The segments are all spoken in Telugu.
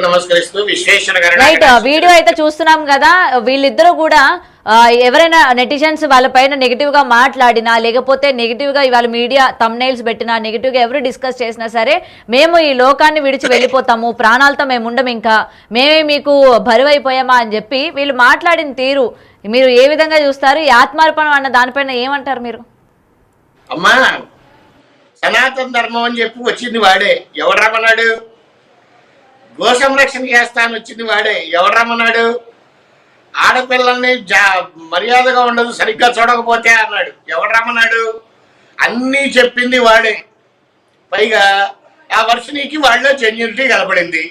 నమస్కరిస్తూ విశ్వేశ్వర గారు రైట్ వీడియో అయితే చూస్తున్నాం కదా. వీళ్ళిద్దరూ కూడా ఎవరైనా నెటిజన్స్ వాళ్ళ పైన నెగిటివ్ గా మాట్లాడినా లేకపోతే నెగిటివ్ గా ఇవాళ మీడియా థంబ్నెయిల్స్ పెట్టినా నెగిటివ్ గా ఎవరు డిస్కస్ చేసినా సరే మేము ఈ లోకాన్ని విడిచి వెళ్ళిపోతాము, ప్రాణాలతో మేము ఉండం, ఇంకా మేమే మీకు బరువైపోయామా అని చెప్పి వీళ్ళు మాట్లాడిన తీరు మీరు ఏ విధంగా చూస్తారు? ఈ ఆత్మార్పణం అన్న దానిపైన ఏమంటారు మీరు? అమ్మా, సనాతన ధర్మం అని చెప్పి వచ్చింది వాడే, ఎవడు రమ్మన్నాడు? గో సంరక్షణ చేస్తాను వచ్చింది వాడే, ఎవడు రమ్మన్నాడు? ఆడపిల్లల్ని మర్యాదగా ఉండదు సరిగ్గా చూడకపోతే అన్నాడు, ఎవడు రమ్మన్నాడు? అన్నీ చెప్పింది వాడే. పైగా ఆ వర్షనికి వాళ్ళలో జెన్యూనిటీ కనపడింది.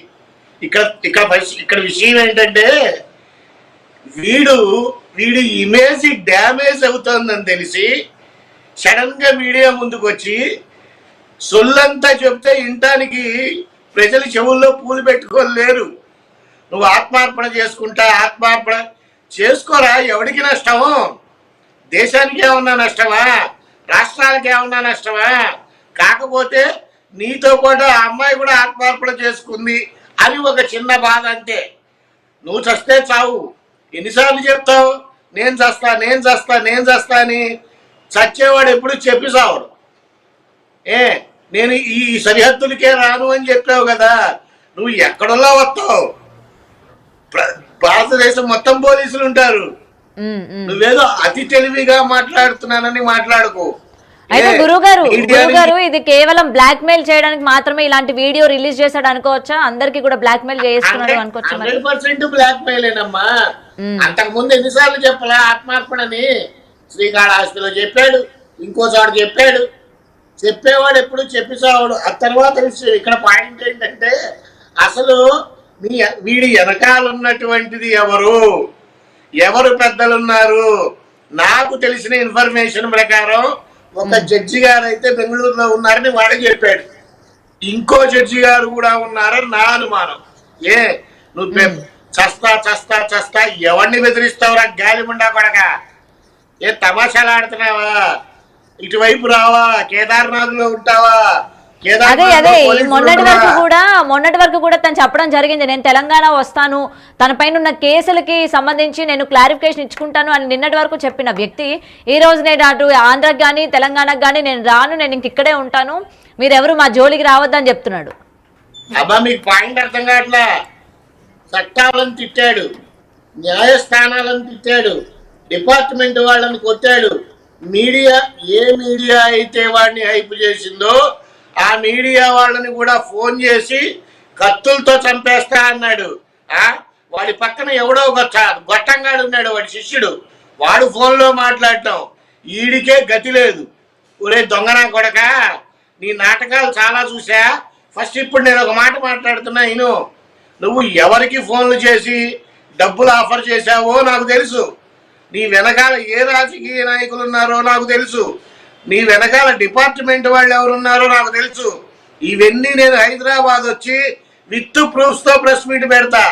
ఇక్కడ విషయం ఏంటంటే వీడి ఇమేజ్ డ్యామేజ్ అవుతుందని తెలిసి సడన్ గా మీడియా ముందుకు వచ్చి సొల్లంతా చెప్తే ఇంటానికి ప్రజలు చెవుల్లో పూలు పెట్టుకోలేరు. నువ్వు ఆత్మార్పణ ఆత్మార్పణ చేసుకోరా, ఎవడికి నష్టము? దేశానికి ఏమన్నా నష్టమా? రాష్ట్రాలకి ఏమన్నా నష్టమా? కాకపోతే నీతో పాటు ఆ అమ్మాయి కూడా ఆత్మార్పణ చేసుకుంది అని ఒక చిన్న బాధ అంతే. నువ్వు చస్తే చావు. ఎన్నిసార్లు చెప్తావు నేను చస్తా అని? చచ్చేవాడు ఎప్పుడు చెప్పి సావడు. నేను ఈ సరిహద్దులకే రాను అని చెప్పావు కదా, నువ్వు ఎక్కడలా వస్తావు? భారతదేశం మొత్తం పోలీసులు ఉంటారు. నువ్వేదో అతి తెలివిగా మాట్లాడుతున్నానని మాట్లాడుకో. అయితే గురుగారు ఇది కేవలం బ్లాక్ మెయిల్ చేయడానికి మాత్రమే ఇలాంటి వీడియో రిలీజ్ చేశాడు అనుకోవచ్చా? అందరికి కూడా బ్లాక్ మెయిల్ చేస్తున్నాడు అనుకోవచ్చా? 100% బ్లాక్ మెయిలేనమ్మా. అంతకు ముందు ఎన్నిసార్లు చెప్పలే ఆత్మార్పణని? శ్రీకాళహస్తిలో చెప్పాడు, ఇంకో చోట చెప్పాడు. చెప్పేవాడు ఎప్పుడు చెప్పిసావాడు. ఆ తర్వాత ఇక్కడ పాయింట్ ఏంటంటే అసలు వీడి వెనకాలన్నటువంటిది ఎవరు పెద్దలున్నారు? నాకు తెలిసిన ఇన్ఫర్మేషన్ ప్రకారం ఒక జడ్జి గారు అయితే బెంగళూరులో ఉన్నారని వాడే చెప్పాడు. ఇంకో జడ్జి గారు కూడా ఉన్నారని నా అనుమానం. నువ్వు చస్తా ఎవరిని బెదిరిస్తావురా గాలిముండా కొడక? తమాషాలు ఆడుతున్నావా? ఇటువైపు రావా? కేదార్నాథ్ లో ఉంటావా? అదే మొన్నటి వరకు కూడా తను చెప్పడం జరిగింది, నేను తెలంగాణ వస్తాను, తన పైన ఉన్న కేసులకి సంబంధించి నేను క్లారిఫికేషన్ ఇచ్చుకుంటాను అని నిన్నటి వరకు చెప్పిన వ్యక్తి ఈ రోజు నేను అటు ఆంధ్రాకి కానీ తెలంగాణకు కానీ నేను రాను, నేను ఇంక ఇక్కడే ఉంటాను, మీరెవరు మా జోలికి రావద్దని చెప్తున్నాడు. అబ్బా, మీకు పాయింట్ అర్థం కావట్లా. చట్టాలను తిట్టాడు, న్యాయస్థానాలను తిట్టాడు, డిపార్ట్మెంట్ వాళ్ళని కొట్టాడు. ఏ మీడియా అయితే వాడిని హైప్ చేసిందో ఆ మీడియా వాళ్ళని కూడా ఫోన్ చేసి కత్తులతో చంపేస్తా అన్నాడు. వాడి పక్కన ఎవడో గొట్టంగాడు ఉన్నాడు, వాడి శిష్యుడు. వాడు ఫోన్లో మాట్లాడటం. ఈడికే గతి లేదు. ఒరే దొంగనా కొడక, నీ నాటకాలు చాలా చూసా. ఫస్ట్ ఇప్పుడు నేను ఒక మాట మాట్లాడుతున్నా ఇను. నువ్వు ఎవరికి ఫోన్లు చేసి డబ్బులు ఆఫర్ చేశావో నాకు తెలుసు. నీ వెనకాల ఏ రాజకీయ నాయకులు ఉన్నారో నాకు తెలుసు. నీ వెనకాల డిపార్ట్మెంట్ వాళ్ళు ఎవరున్నారో నాకు తెలుసు. ఇవన్నీ నేను హైదరాబాద్ వచ్చి విత్ ప్రూఫ్స్ తో ప్రెస్ మీట్ పెడతా.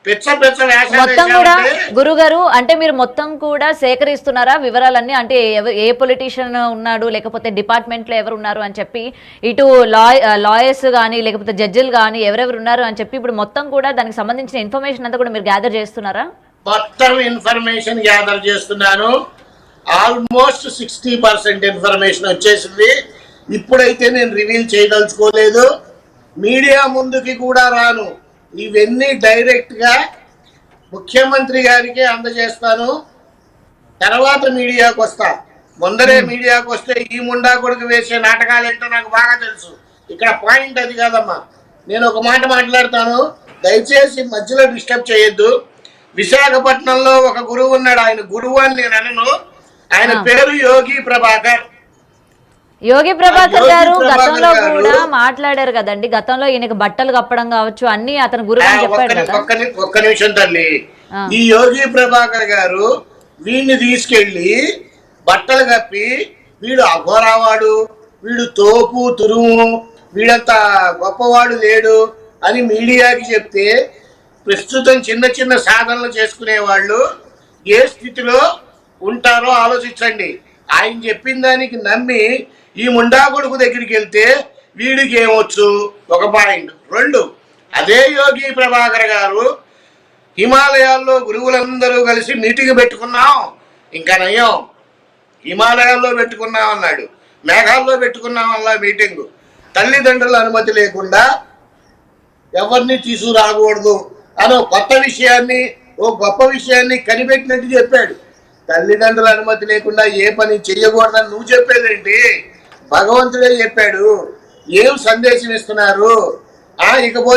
మొత్తం కూడా గురుగారు అంటే మీరు మొత్తం కూడా సేకరిస్తున్నారా వివరాలన్నీ? అంటే ఏ పొలిటీషియన్ ఉన్నాడు లేకపోతే డిపార్ట్మెంట్ లో ఎవరు ఉన్నారు అని చెప్పి, ఇటు లాయర్స్ కానీ లేకపోతే జడ్జిలు కానీ ఎవరెవరు ఉన్నారు అని చెప్పి ఇప్పుడు మొత్తం కూడా దానికి సంబంధించిన ఇన్ఫర్మేషన్ అంతా కూడా మీరు గ్యాదర్ చేస్తున్నారా? మొత్తం ఇన్ఫర్మేషన్ గ్యాదర్ చేస్తున్నాను. ఆల్మోస్ట్ 60% ఇన్ఫర్మేషన్ వచ్చేసింది. ఇప్పుడైతే నేను రివీల్ చేయదలుచుకోలేదు, మీడియా ముందుకి కూడా రాను. ఇవన్నీ డైరెక్ట్ గా ముఖ్యమంత్రి గారికి అందజేస్తాను. తర్వాత మీడియాకు వస్తా. ముందరే మీడియాకు వస్తే ఈ ముండా కొడుకు వేసే నాటకాలు ఏంటో నాకు బాగా తెలుసు. ఇక్కడ పాయింట్ అది కాదమ్మా. నేను ఒక మాట మాట్లాడతాను, దయచేసి మధ్యలో డిస్టర్బ్ చేయొద్దు. విశాఖపట్నంలో ఒక గురువు ఉన్నాడు. ఆయన గురువు అని నేను అనను. ఆయన పేరు యోగి ప్రభాకర్ గారు గతంలో కూడా మాట్లాడారు కదండి. గతంలో ఈయనకి బట్టలు కప్పడం కావచ్చు అన్ని అతను గురువు అని చెప్పాడు కదా. ఒక్క నిమిషం తల్లి. ఈ యోగి ప్రభాకర్ గారు వీడిని తీసుకెళ్లి బట్టలు కప్పి వీడు అఘోరావాడు, వీడు తోపు తురుము, వీడంత గొప్పవాడు లేడు అని మీడియాకి చెప్తే ప్రస్తుతం చిన్న చిన్న సాధనలు చేసుకునే వాళ్ళు ఏ స్థితిలో ఉంటారో ఆలోచించండి. ఆయన చెప్పిన దానికి నమ్మి ఈ ముండా కొడుకు దగ్గరికి వెళ్తే వీడికి ఏమొచ్చు? ఒక పాయింట్. 2, అదే యోగి ప్రభాకర్ గారు హిమాలయాల్లో గురువులందరూ కలిసి మీటింగ్ పెట్టుకున్నాం, ఇంకా నయం హిమాలయాల్లో పెట్టుకున్నాం అన్నాడు, మేఘాల్లో పెట్టుకున్నాం అలా మీటింగు. తల్లిదండ్రుల అనుమతి లేకుండా ఎవరిని తీసుకురాకూడదు అని కొత్త విషయాన్ని, ఓ గొప్ప విషయాన్ని కనిపెట్టినట్టు చెప్పాడు. తల్లిదండ్రుల అనుమతి లేకుండా ఏ పని చెయ్యకూడదని నువ్వు చెప్పేదేంటి? భగవంతుడే చెప్పాడు. ఏం సందేశం ఇస్తున్నారు? ఇకపోతే